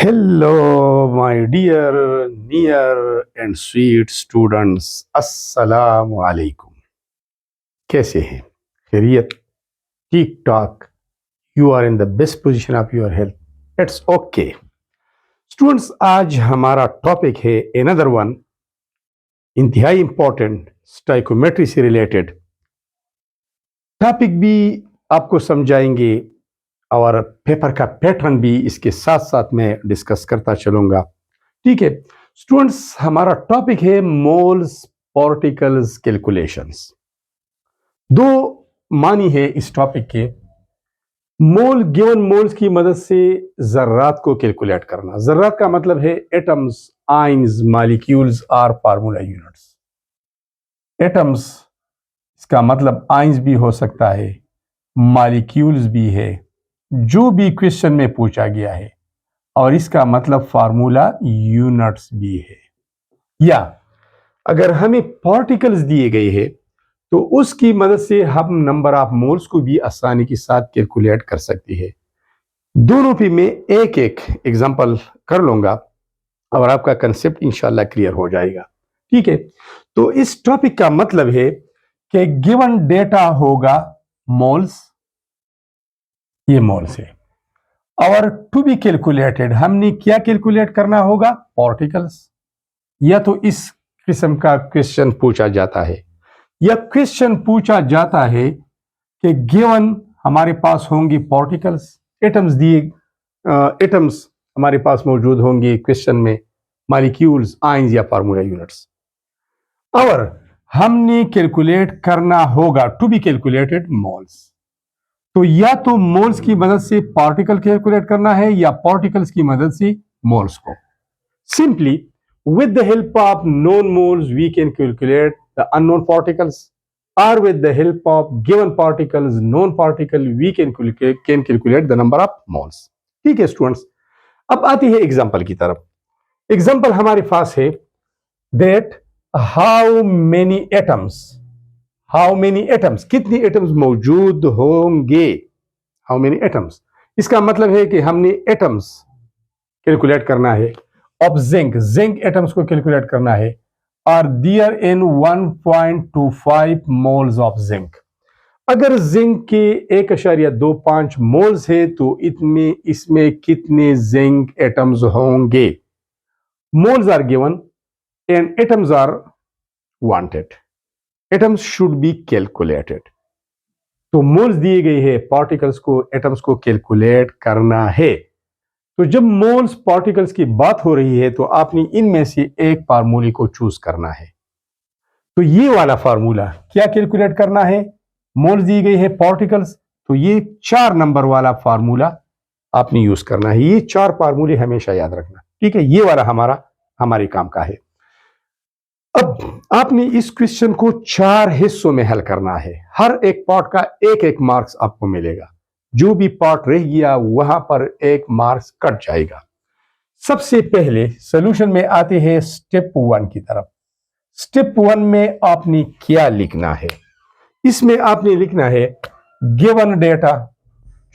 Hello, my dear, near and sweet students. अस्सलामु अलैकुम। कैसे हैं? खैरियत? ठीक ठाक? You are in the best position of your health. It's okay. Students, आज हमारा टॉपिक है another one, इंतहाई इंपॉर्टेंट, स्टाइकोमेट्री से रिलेटेड टॉपिक भी आपको समझाएंगे और पेपर का पैटर्न भी इसके साथ साथ मैं डिस्कस करता चलूंगा। ठीक है स्टूडेंट्स, हमारा टॉपिक है मोल्स पार्टिकल्स कैलकुलेशंस। दो मानी है इस टॉपिक के। मोल, गिवन मोल्स की मदद से जर्रात को कैलकुलेट करना। जर्रात का मतलब है एटम्स, आयंस, मॉलिक्यूल्स और फार्मूला यूनिट्स। एटम्स इसका मतलब आयंस भी हो सकता है, मॉलिक्यूल्स भी है, जो भी क्वेश्चन में पूछा गया है, और इसका मतलब फार्मूला यूनिट्स भी है। या अगर हमें पार्टिकल्स दिए गए हैं तो उसकी मदद से हम नंबर ऑफ मोल्स को भी आसानी के साथ कैलकुलेट कर सकते हैं। दोनों पे मैं एक एक एग्जांपल कर लूंगा और आपका कंसेप्ट इंशाल्लाह क्लियर हो जाएगा। ठीक है, तो इस टॉपिक का मतलब है कि गिवन डेटा होगा मोल्स, ये मोल्स है, और टू बी कैलकुलेटेड हमने क्या कैलकुलेट करना होगा? पार्टिकल्स। या तो इस किस्म का क्वेश्चन पूछा जाता है, या क्वेश्चन पूछा जाता है कि गिवन हमारे पास होंगी पार्टिकल्स, एटम्स दिए, एटम्स हमारे पास मौजूद होंगे क्वेश्चन में, मॉलिक्यूल्स, आयंस या फार्मूला यूनिट्स, और हमने कैलकुलेट करना होगा टू बी कैलकुलेटेड मोल्स। तो या तो मोल्स की मदद से पार्टिकल कैलकुलेट करना है या पार्टिकल्स की मदद से मोल्स को। Simply with the help of known moles we can calculate the unknown particles, or with the help of given particles, known particle, we can calculate the number of moles. ठीक है students, अब आती है example की तरफ। Example हमारे पास है that how many atoms, कितनी एटम्स मौजूद होंगे, how many atoms। इसका मतलब है कि हमने एटम्स कैलकुलेट करना है, ऑफ जिंक एटम्स को कैलकुलेट करना है, और there in 1.25 moles of zinc. अगर जिंक के 1.25 मोल्स है तो इसमें कितने जिंक एटम्स होंगे? Moles are given and atoms are wanted. Atoms should be calculated. तो मोल्स दिए गए हैं, पार्टिकल्स को, एटम्स को कैलकुलेट करना है। तो जब मोल्स पार्टिकल्स की बात हो रही है तो आपने इनमें से एक फार्मूले को चूज करना है। तो ये वाला फार्मूला क्या कैलकुलेट करना है? मोल्स दी गई है, पार्टिकल्स, तो ये 4 नंबर वाला फार्मूला आपने यूज करना है। ये 4 फार्मूले हमेशा याद रखना। ठीक है, ये वाला हमारे काम का है। अब आपने इस क्वेश्चन को 4 हिस्सों में हल करना है। हर एक पार्ट का एक एक मार्क्स आपको मिलेगा। जो भी पार्ट रह गया वहां पर एक मार्क्स कट जाएगा। सबसे पहले सॉल्यूशन में आते हैं स्टेप 1 की तरफ। स्टेप 1 में आपने क्या लिखना है? इसमें आपने लिखना है गिवन डेटा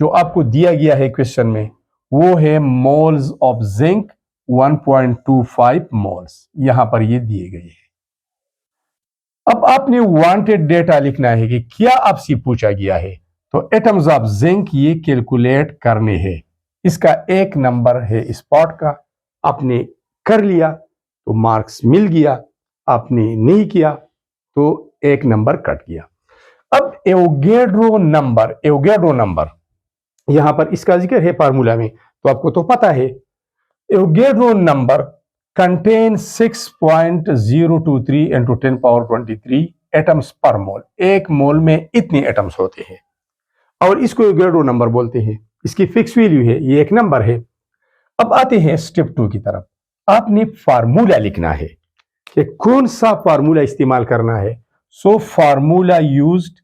जो आपको दिया गया है क्वेश्चन में, वो है मोल्स ऑफ जिंक 1.25 मोल्स, यहां पर ये दिए गए हैं। अब आपने वांटेड डेटा लिखना है कि क्या आपसे पूछा गया है। तो एटम्स ऑफ जिंक ये कैलकुलेट करने हैं। इसका एक नंबर है इस पार्ट का। आपने कर लिया तो मार्क्स मिल गया, आपने नहीं किया तो एक नंबर कट गया। अब एवोगैड्रो नंबर यहां पर इसका जिक्र है फार्मूला में, तो आपको तो पता है। Avogadro number contain 6.023 into 10 power 23 atoms per mole. एक मोल में इतने एटम्स होते हैं और इसको एवोगैड्रो नंबर बोलते हैं। इसकी फिक्स वैल्यू है, ये एक नंबर है। अब आते हैं स्टेप 2 की तरफ। आपने फार्मूला लिखना है कि कौन सा फार्मूला इस्तेमाल करना है। सो फार्मूला यूज्ड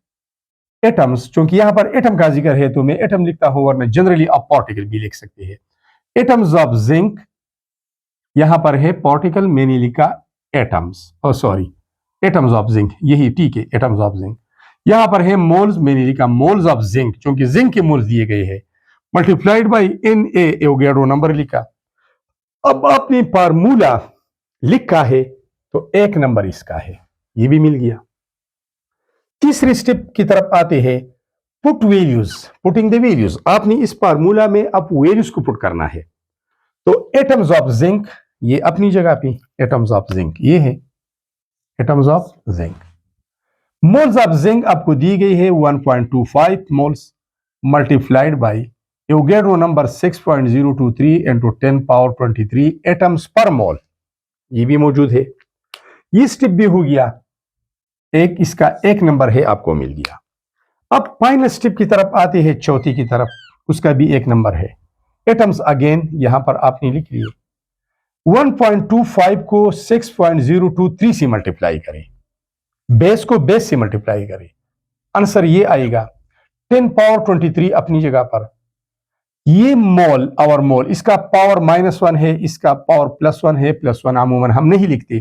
एटम्स, क्योंकि यहां पर एटम का जिक्र है तो मैं एटम लिखता हूं, वरना जनरली आप पार्टिकल भी लिख सकते हैं। एटम्स ऑफ जिंक, यहां पर है पार्टिकल, मैंने लिखा एटम्स, एटम्स ऑफ जिंक, यही ठीक है, एटम्स ऑफ जिंक। यहां पर है मोल्स, मैंने लिखा मोल्स ऑफ जिंक, क्योंकि जिंक के मोल्स दिए गए हैं, multiplied by N A Avogadro number लिखा। अब आपने फार्मूला लिखा है तो 1 नंबर इसका है, ये भी मिल गया। तीसरी स्टेप की तरफ आते हैं, put values, putting the values. आपने इस फार्मूला में अब वैल्यूज को पुट करना है। तो एटम्स ऑफ जिंक, ये अपनी जगह पे एटम्स ऑफ जिंक, ये है atoms of zinc. Moles of zinc आपको दी गई है 1.25 moles multiplied by Avogadro number 6.023 into 10 power 23 atoms per mole, ये भी मौजूद है। ये स्टेप भी हो गया, एक इसका 1 नंबर है आपको मिल गया। अब फाइनल स्टेप की तरफ आते हैं, चौथी की तरफ, उसका भी 1 नंबर है। एटम्स अगेन यहां पर आपने लिख लिए, 1.25 को 6.023 से मल्टीप्लाई करें, बेस को बेस से मल्टीप्लाई करें, आंसर ये आएगा 10 पावर 23 अपनी जगह पर। ये मोल और मोल, इसका पावर -1 है, इसका पावर +1 है, +1 अमूमन हम नहीं लिखते,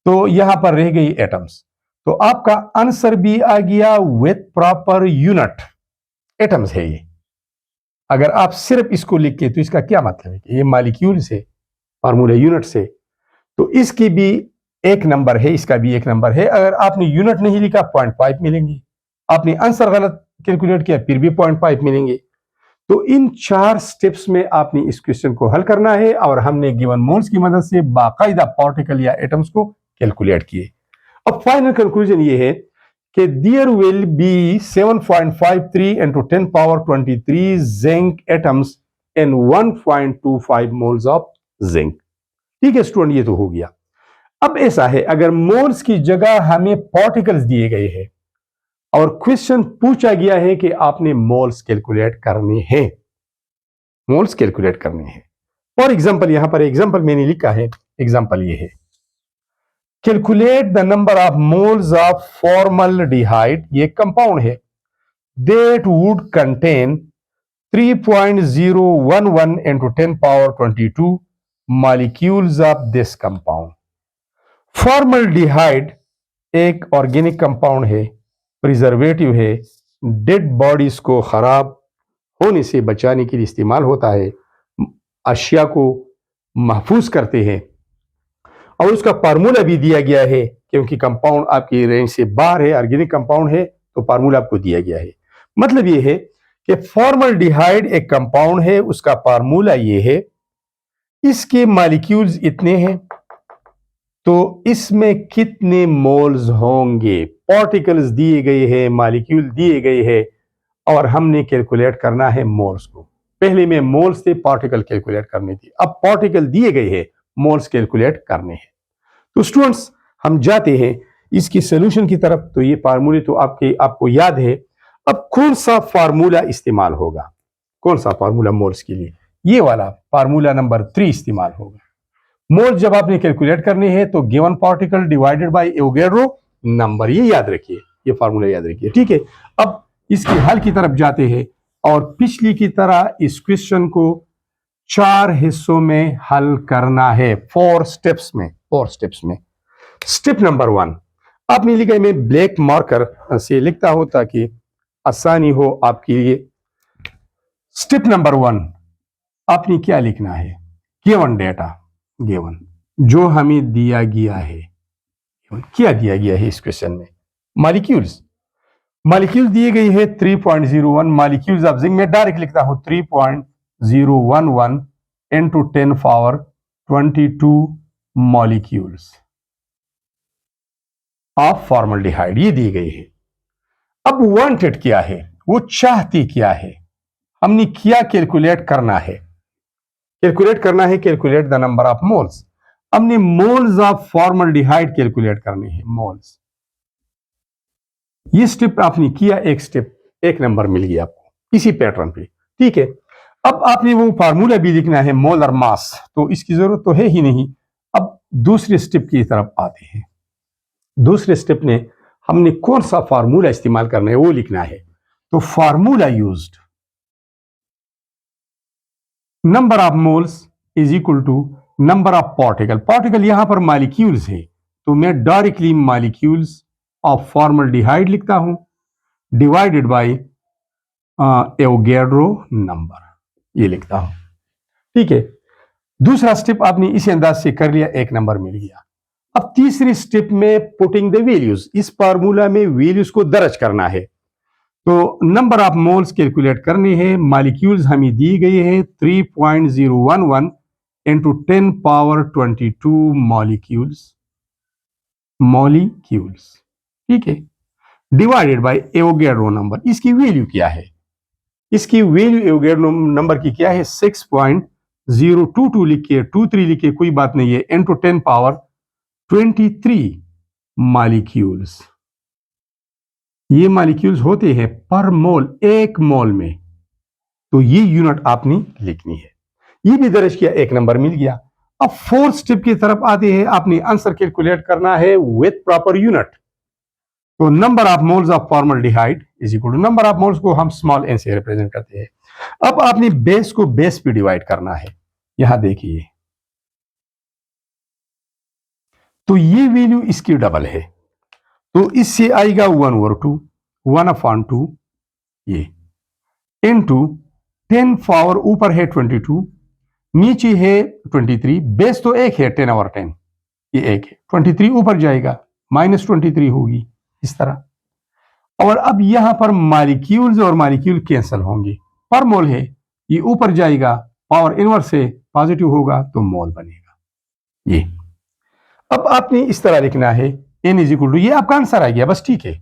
तो यहां पर रह गई एटम्स। तो आपका आंसर भी आ गया विथ प्रॉपर यूनिट, एटम्स है ये। अगर आप सिर्फ इसको लिख के, तो इसका क्या मतलब है कि ये मॉलिक्यूल से, फार्मूला यूनिट से, तो इसकी भी 1 नंबर है, इसका भी 1 नंबर है। अगर आपने यूनिट नहीं लिखा 0.5 मिलेंगे, आपने आंसर गलत कैलकुलेट किया फिर भी 0.5 मिलेंगे। तो इन 4 स्टेप्स में आपने इस क्वेश्चन को हल करना है, और हमने गिवन मोल्स की मदद से बाकायदा पार्टिकल या एटम्स को कैलकुलेट किए। अब फाइनल कंक्लूजन ये है कि there will be 7.53 into 10 power 23 zinc atoms in 1.25 moles of zinc. ठीक है स्टूडेंट, ये तो हो गया। अब ऐसा है, अगर मोल्स की जगह हमें पार्टिकल्स दिए गए हैं और क्वेश्चन पूछा गया है कि आपने मोल्स कैलकुलेट करने हैं, मोल्स कैलकुलेट करने हैं। फॉर एग्जांपल, यहां पर एग्जांपल मैंने लिखा है, एग्जांपल ये है, calculate the number of moles of formaldehyde, ये कंपाउंड है, that would contain 3.011 into 10 power 22 molecules of this compound. Formaldehyde एक ऑर्गेनिक कंपाउंड है, प्रिजर्वेटिव है, डेड बॉडीज को खराब होने से बचाने के लिए इस्तेमाल होता है, अशिया को महफूज करते हैं, और उसका फार्मूला भी दिया गया है, क्योंकि कंपाउंड आपकी रेंज से बाहर है, ऑर्गेनिक कंपाउंड है, तो फार्मूला आपको दिया गया है। मतलब ये है कि फॉर्मल्डिहाइड एक कंपाउंड है, उसका फार्मूला ये है, इसके मॉलिक्यूल्स इतने हैं, तो इसमें कितने मोल्स होंगे, पार्टिकल्स दिए गए हैं, मॉलिक्यूल दिए गए हैं, और हमने कैलकुलेट करना है मोल्स को। पहले में मोल्स थे, पार्टिकल कैलकुलेट करनी थी, अब पार्टिकल दिए गए हैं, मोल्स कैलकुलेट करने हैं। तो स्टूडेंट्स, हम जाते हैं इसकी सोल्यूशन की तरफ। तो ये फार्मूले तो आपको याद है। अब कौन सा फार्मूला इस्तेमाल होगा, कौन सा फार्मूला मोल्स के लिए? ये वाला फार्मूला नंबर 3 इस्तेमाल होगा। मोल जब आपने कैलकुलेट करने हैं तो given particle divided by Avogadro number, ये याद रखिए, ये फार्मूला याद रखिए। ठीक है, अब इसके हल की तरफ जाते हैं, और पिछली की तरह इस क्वेश्चन को 4 हिस्सों में हल करना है, 4 स्टेप्स में, 4 स्टेप्स में। स्टेप नंबर 1 आपने लिखा है, मैं ब्लैक मार्कर से लिखता हूं ताकि आसानी हो आपके लिए। स्टेप नंबर 1 आपने क्या लिखना है, गिवन डेटा, गिवन जो हमें दिया गया है, क्या दिया गया है इस क्वेश्चन में, मॉलिक्यूल्स, मॉलिक्यूल दिए गई है 3.01 मॉलिक्यूल्स ऑफ जिंक। मैं डायरेक्ट लिखता हूं 3.011 into 10 power 22 molecules of formaldehyde, ये दी गई है। अब वांटेड क्या है, वो चाहती क्या है, हमने क्या कैलकुलेट करना है, कैलकुलेट करना है, calculate the number of moles. हमने मोल्स ऑफ फॉर्मल्डिहाइड कैलकुलेट करने हैं, मोल्स। ये स्टेप आपने किया, एक स्टेप, 1 नंबर मिल गया आपको इसी पैटर्न पे। ठीक है, अब आपने वो फार्मूला भी लिखना है, मोलर मास, तो इसकी जरूरत तो है ही नहीं। अब दूसरे स्टेप की तरफ आते हैं। दूसरे स्टेप में हमने कौन सा फार्मूला इस्तेमाल करना है वो लिखना है। तो formula used, number of moles is equal to number of particle. Particle यहां पर मॉलिक्यूल्स है, तो मैं डायरेक्टली मॉलिक्यूल्स ऑफ फॉर्मल्डिहाइड लिखता हूं, डिवाइडेड बाय एवोगैड्रो नंबर, ये लिखता हूं। ठीक है, दूसरा स्टेप आपने इसी अंदाज से कर लिया, 1 नंबर मिल गया। अब तीसरी स्टेप में पुटिंग द वैल्यूज, इस फार्मूला में वैल्यूज को दर्ज करना है। तो नंबर ऑफ मोल्स कैलकुलेट करने हैं। मॉलिक्यूल्स हमें दी गई है 3.011 इंटू 10 पावर 22 मॉलिक्यूल्स, ठीक है, डिवाइडेड बाय एवोगैड्रो नंबर। इसकी वैल्यू क्या है? इसकी वैल्यू एवोगैड्रो नंबर की क्या है? 6.022 लिखिए, 23 लिखिए, कोई बात नहीं है, इंटू 10 पावर 23 मॉलिक्यूल्स। ये मॉलिक्यूल्स होते हैं पर मोल, एक मोल में, तो ये यूनिट आपने लिखनी है। ये भी दर्ज किया, 1 नंबर मिल गया। अब फोर्थ स्टेप की तरफ आते हैं, आपने आंसर कैलकुलेट करना है विथ प्रॉपर यूनिट। तो number of moles of formaldehyde is equal to, number of moles को हम स्मॉल एन से रिप्रेजेंट करते हैं। अब आपने बेस को बेस पे डिवाइड करना है। यहां देखिए, तो ये वैल्यू इसकी डबल है, तो इससे आएगा 1/2, 1/2 ये इनटू 10 पावर, ऊपर है 22, नीचे है 23, बेस तो एक है 10/10, ये एक है, 23 ऊपर जाएगा, -23 होगी इस तरह। और अब यहां पर मॉलिक्यूल्स और मॉलिक्यूल कैंसिल होंगे, पर मोल है, ये ऊपर जाएगा, पावर इनवर्स से पॉजिटिव होगा तो मोल बनेगा ये। अब आपने इस तरह लिखना है, n इज इक्वल टू, ये आपका आंसर आ गया, बस ठीक है।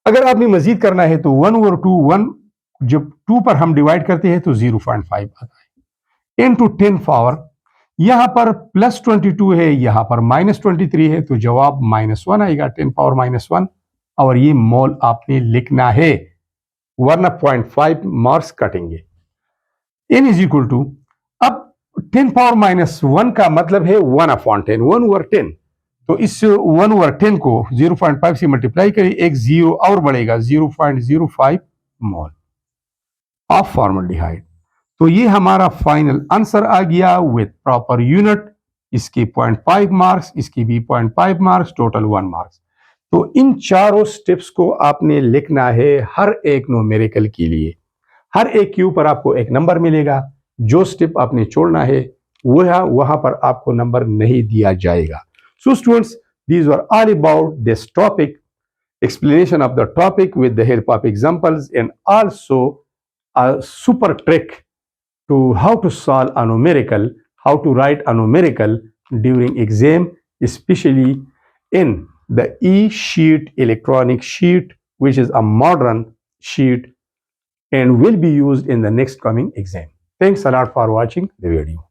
अगर आपने मजीद करना है तो 1/2, 1 जब 2 पर हम डिवाइड करते हैं तो 0.5 आता है, इंटू 10 पावर, यहां पर +22 है, यहां पर -23 है, तो जवाब -1 आएगा, 10 पावर -1। और ये मोल आपने लिखना है, वरना 0.5 मार्क्स कटेंगे। n इज इक्वल टू, अब 10 पावर -1 का मतलब है 1/10, 1/10, तो इस 1/10 को 0.5 से मल्टीप्लाई करें, एक जीरो और बढ़ेगा, 0.05 मोल ऑफ फॉर्मल्डिहाइड। तो ये हमारा फाइनल आंसर आ गया विथ प्रॉपर यूनिट। इसके 0.5 मार्क्स, इसकी भी 0.5 मार्क्स, टोटल 1 मार्क्स। तो इन चारों स्टेप्स को आपने लिखना है हर एक न्यूमेरिकल के लिए। हर एक के ऊपर आपको 1 नंबर मिलेगा। जो स्टेप आपने छोड़ना है वहां पर आपको नंबर नहीं दिया जाएगा। So students, these were all about this topic, explanation of the topic with the help of examples, and also a super trick to how to solve a numerical, how to write a numerical during exam, especially in the e-sheet, electronic sheet, which is a modern sheet and will be used in the next coming exam. Thanks a lot for watching the video.